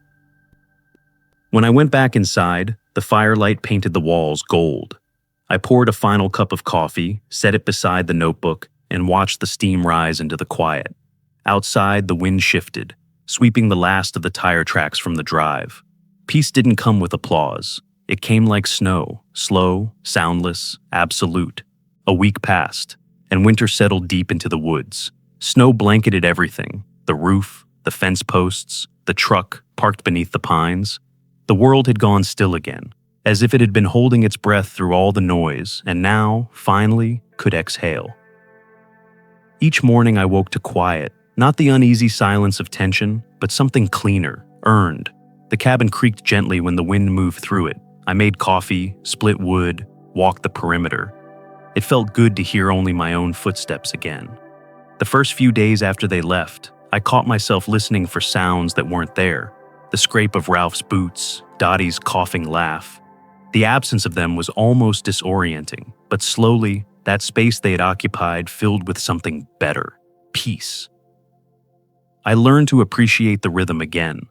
When I went back inside, the firelight painted the walls gold. I poured a final cup of coffee, set it beside the notebook, and watched the steam rise into the quiet. Outside, the wind shifted, sweeping the last of the tire tracks from the drive. Peace didn't come with applause. It came like snow, slow, soundless, absolute. A week passed, and winter settled deep into the woods. Snow blanketed everything, the roof, the fence posts, the truck parked beneath the pines. The world had gone still again, as if it had been holding its breath through all the noise, and now, finally, could exhale. Each morning I woke to quiet, not the uneasy silence of tension, but something cleaner, earned. The cabin creaked gently when the wind moved through it. I made coffee, split wood, walked the perimeter. It felt good to hear only my own footsteps again. The first few days after they left, I caught myself listening for sounds that weren't there. The scrape of Ralph's boots, Dottie's coughing laugh. The absence of them was almost disorienting, but slowly, that space they had occupied filled with something better, peace. I learned to appreciate the rhythm again.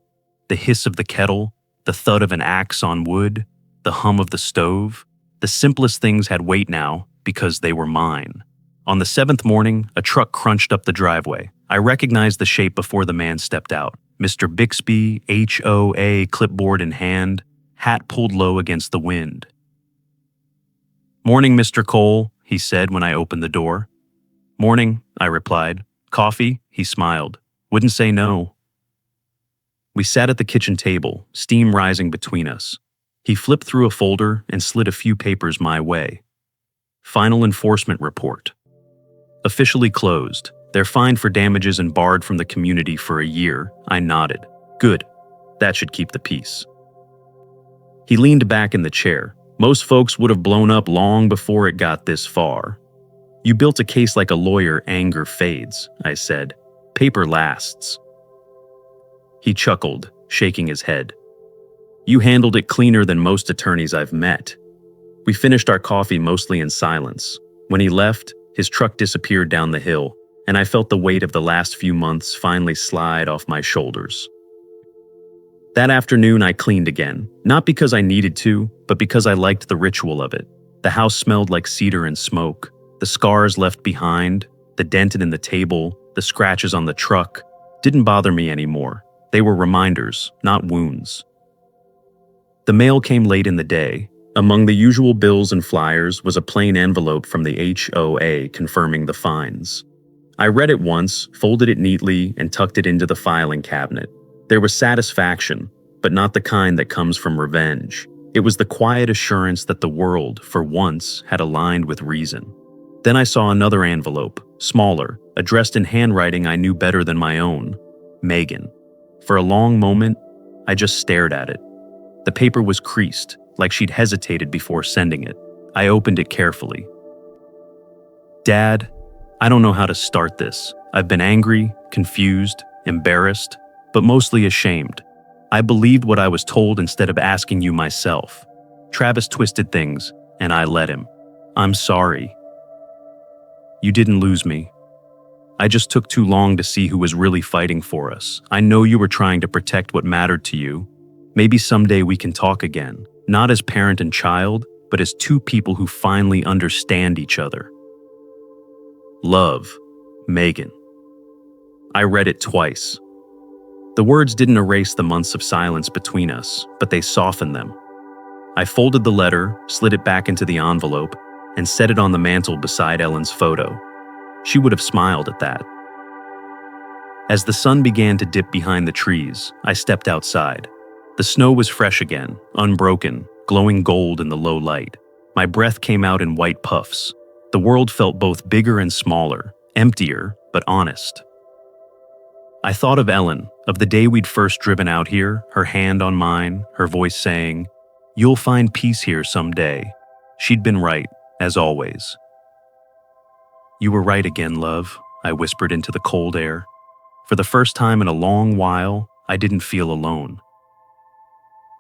The hiss of the kettle, the thud of an axe on wood, the hum of the stove. The simplest things had weight now because they were mine. On the 7th morning, a truck crunched up the driveway. I recognized the shape before the man stepped out. Mr. Bixby, HOA, clipboard in hand, hat pulled low against the wind. "Morning, Mr. Cole," he said when I opened the door. "Morning," I replied. "Coffee?" He smiled. "Wouldn't say no." We sat at the kitchen table, steam rising between us. He flipped through a folder and slid a few papers my way. Final enforcement report. Officially closed. They're fined for damages and barred from the community for a year. I nodded. Good. That should keep the peace. He leaned back in the chair. Most folks would have blown up long before it got this far. "You built a case like a lawyer, anger fades," I said. "Paper lasts." He chuckled, shaking his head. "You handled it cleaner than most attorneys I've met." We finished our coffee mostly in silence. When he left, his truck disappeared down the hill, and I felt the weight of the last few months finally slide off my shoulders. That afternoon I cleaned again, not because I needed to, but because I liked the ritual of it. The house smelled like cedar and smoke. The scars left behind, the dent in the table, the scratches on the truck, didn't bother me anymore. They were reminders, not wounds. The mail came late in the day. Among the usual bills and flyers was a plain envelope from the HOA confirming the fines. I read it once, folded it neatly, and tucked it into the filing cabinet. There was satisfaction, but not the kind that comes from revenge. It was the quiet assurance that the world, for once, had aligned with reason. Then I saw another envelope, smaller, addressed in handwriting I knew better than my own. Megan. For a long moment, I just stared at it. The paper was creased, like she'd hesitated before sending it. I opened it carefully. "Dad, I don't know how to start this. I've been angry, confused, embarrassed, but mostly ashamed. I believed what I was told instead of asking you myself. Travis twisted things, and I let him. I'm sorry. You didn't lose me. I just took too long to see who was really fighting for us. I know you were trying to protect what mattered to you. Maybe someday we can talk again, not as parent and child, but as two people who finally understand each other. Love, Megan." I read it twice. The words didn't erase the months of silence between us, but they softened them. I folded the letter, slid it back into the envelope, and set it on the mantel beside Ellen's photo. She would have smiled at that. As the sun began to dip behind the trees, I stepped outside. The snow was fresh again, unbroken, glowing gold in the low light. My breath came out in white puffs. The world felt both bigger and smaller, emptier, but honest. I thought of Ellen, of the day we'd first driven out here, her hand on mine, her voice saying, "You'll find peace here someday." She'd been right, as always. "You were right again, love," I whispered into the cold air. For the first time in a long while, I didn't feel alone.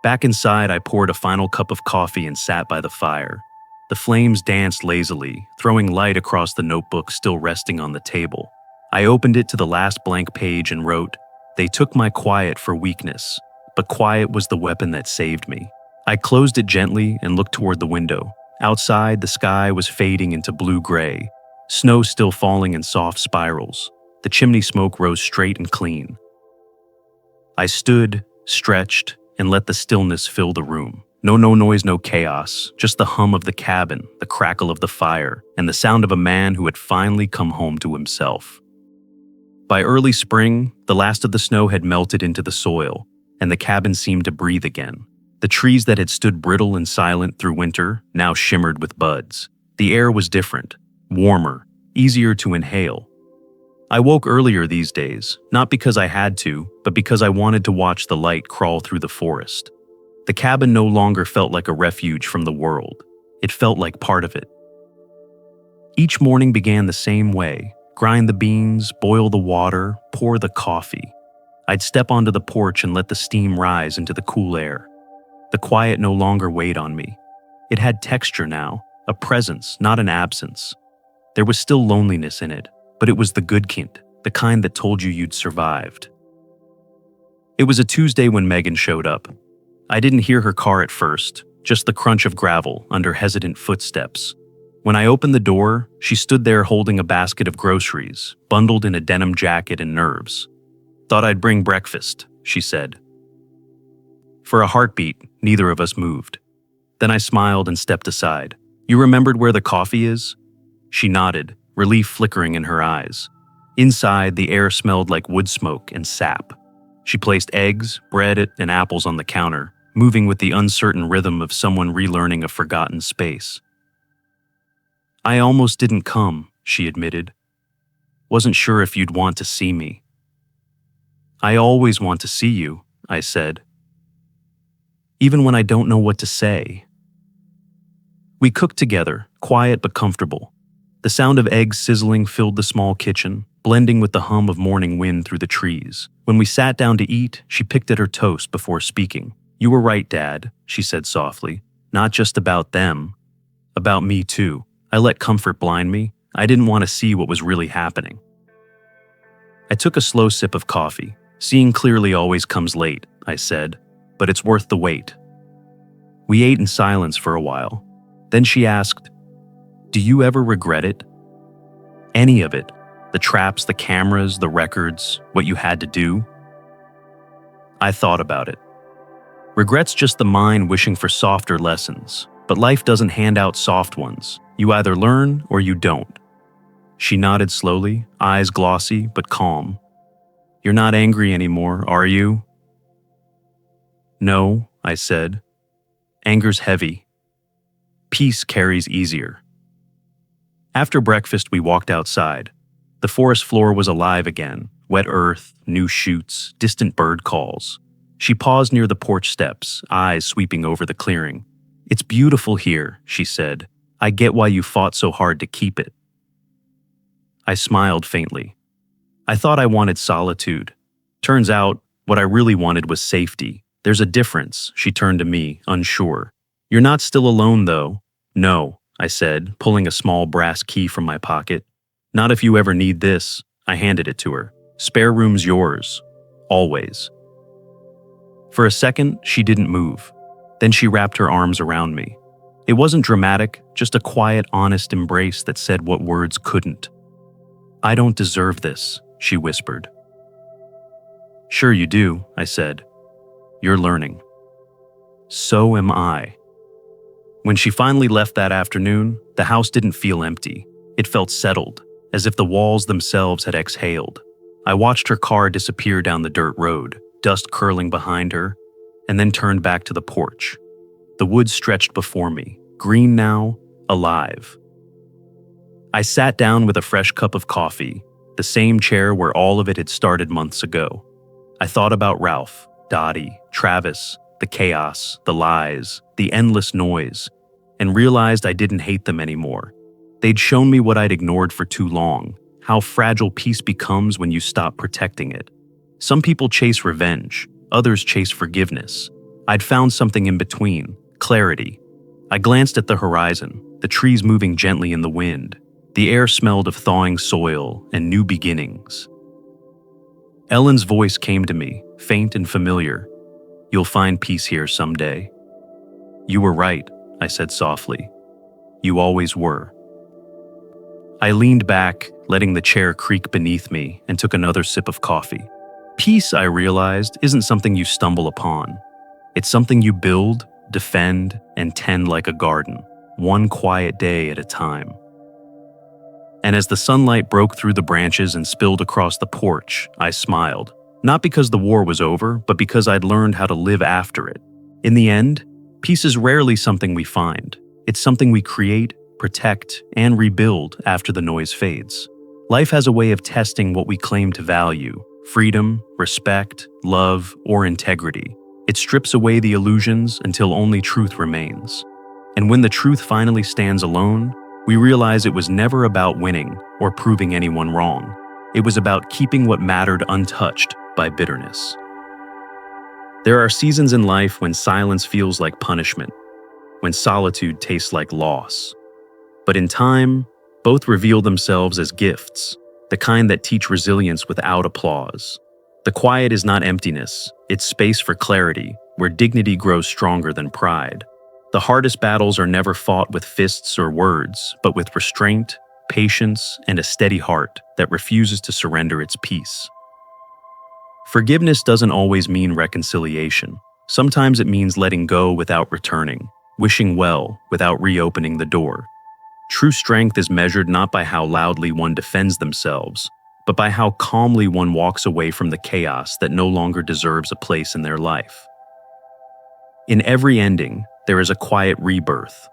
Back inside, I poured a final cup of coffee and sat by the fire. The flames danced lazily, throwing light across the notebook still resting on the table. I opened it to the last blank page and wrote, "They took my quiet for weakness, but quiet was the weapon that saved me." I closed it gently and looked toward the window. Outside, the sky was fading into blue-gray, snow still falling in soft spirals. The chimney smoke rose straight and clean. I stood, stretched, and let the stillness fill the room. No noise, no chaos, just the hum of the cabin, the crackle of the fire, and the sound of a man who had finally come home to himself. By early spring, the last of the snow had melted into the soil, and the cabin seemed to breathe again. The trees that had stood brittle and silent through winter now shimmered with buds. The air was different, warmer, easier to inhale. I woke earlier these days, not because I had to, but because I wanted to watch the light crawl through the forest. The cabin no longer felt like a refuge from the world. It felt like part of it. Each morning began the same way: grind the beans, boil the water, pour the coffee. I'd step onto the porch and let the steam rise into the cool air. The quiet no longer weighed on me. It had texture now, a presence, not an absence. There was still loneliness in it, but it was the good kind, the kind that told you you'd survived. It was a Tuesday when Megan showed up. I didn't hear her car at first, just the crunch of gravel under hesitant footsteps. When I opened the door, she stood there holding a basket of groceries, bundled in a denim jacket and nerves. "Thought I'd bring breakfast," she said. For a heartbeat, neither of us moved. Then I smiled and stepped aside. "You remembered where the coffee is?" She nodded, relief flickering in her eyes. Inside, the air smelled like wood smoke and sap. She placed eggs, bread, and apples on the counter, moving with the uncertain rhythm of someone relearning a forgotten space. "I almost didn't come," she admitted. "Wasn't sure if you'd want to see me." "I always want to see you," I said. "Even when I don't know what to say." We cooked together, quiet but comfortable. The sound of eggs sizzling filled the small kitchen, blending with the hum of morning wind through the trees. When we sat down to eat, she picked at her toast before speaking. "You were right, Dad," she said softly. "Not just about them. About me, too. I let comfort blind me. I didn't want to see what was really happening." I took a slow sip of coffee. "Seeing clearly always comes late," I said, "but it's worth the wait." We ate in silence for a while. Then she asked, "Do you ever regret it? Any of it? The traps, the cameras, the records, what you had to do?" I thought about it. Regret's just the mind wishing for softer lessons, but life doesn't hand out soft ones. You either learn or you don't. She nodded slowly, eyes glossy but calm. "You're not angry anymore, are you?" "No," I said. "Anger's heavy. Peace carries easier." After breakfast, we walked outside. The forest floor was alive again, wet earth, new shoots, distant bird calls. She paused near the porch steps, eyes sweeping over the clearing. "It's beautiful here," she said. "I get why you fought so hard to keep it." I smiled faintly. I thought I wanted solitude. Turns out, what I really wanted was safety. "There's a difference," she turned to me, unsure. "You're not still alone, though." "No," I said, pulling a small brass key from my pocket. "Not if you ever need this." I handed it to her. "Spare room's yours. Always." For a second, she didn't move. Then she wrapped her arms around me. It wasn't dramatic, just a quiet, honest embrace that said what words couldn't. "I don't deserve this," she whispered. "Sure you do," I said. "You're learning." "So am I." When she finally left that afternoon, the house didn't feel empty. It felt settled, as if the walls themselves had exhaled. I watched her car disappear down the dirt road, dust curling behind her, and then turned back to the porch. The woods stretched before me, green now, alive. I sat down with a fresh cup of coffee, the same chair where all of it had started months ago. I thought about Ralph, Dottie, Travis, the chaos, the lies, the endless noise, and realized I didn't hate them anymore. They'd shown me what I'd ignored for too long, how fragile peace becomes when you stop protecting it. Some people chase revenge, others chase forgiveness. I'd found something in between, clarity. I glanced at the horizon, the trees moving gently in the wind. The air smelled of thawing soil and new beginnings. Ellen's voice came to me, faint and familiar. "You'll find peace here someday." "You were right," I said softly. "You always were." I leaned back, letting the chair creak beneath me, and took another sip of coffee. Peace, I realized, isn't something you stumble upon. It's something you build, defend, and tend like a garden, one quiet day at a time. And as the sunlight broke through the branches and spilled across the porch, I smiled. Not because the war was over, but because I'd learned how to live after it. In the end, peace is rarely something we find. It's something we create, protect, and rebuild after the noise fades. Life has a way of testing what we claim to value: freedom, respect, love, or integrity. It strips away the illusions until only truth remains. And when the truth finally stands alone, we realize it was never about winning or proving anyone wrong. It was about keeping what mattered untouched by bitterness. There are seasons in life when silence feels like punishment, when solitude tastes like loss. But in time, both reveal themselves as gifts, the kind that teach resilience without applause. The quiet is not emptiness, it's space for clarity, where dignity grows stronger than pride. The hardest battles are never fought with fists or words, but with restraint, patience, and a steady heart that refuses to surrender its peace. Forgiveness doesn't always mean reconciliation. Sometimes it means letting go without returning, wishing well without reopening the door. True strength is measured not by how loudly one defends themselves, but by how calmly one walks away from the chaos that no longer deserves a place in their life. In every ending, there is a quiet rebirth,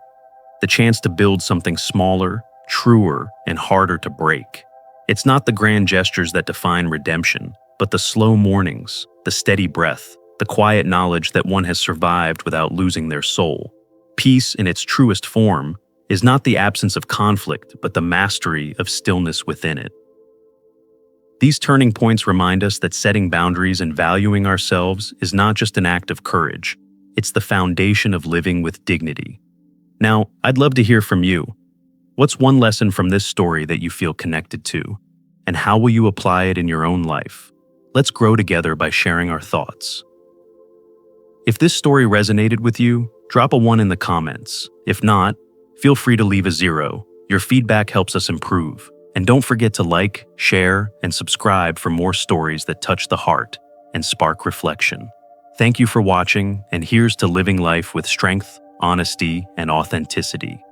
the chance to build something smaller, truer, and harder to break. It's not the grand gestures that define redemption, but the slow mornings, the steady breath, the quiet knowledge that one has survived without losing their soul. Peace, in its truest form, is not the absence of conflict, but the mastery of stillness within it. These turning points remind us that setting boundaries and valuing ourselves is not just an act of courage, it's the foundation of living with dignity. Now, I'd love to hear from you. What's one lesson from this story that you feel connected to? And how will you apply it in your own life? Let's grow together by sharing our thoughts. If this story resonated with you, drop a 1 in the comments. If not, feel free to leave a 0. Your feedback helps us improve. And don't forget to like, share, and subscribe for more stories that touch the heart and spark reflection. Thank you for watching, and here's to living life with strength, honesty, and authenticity.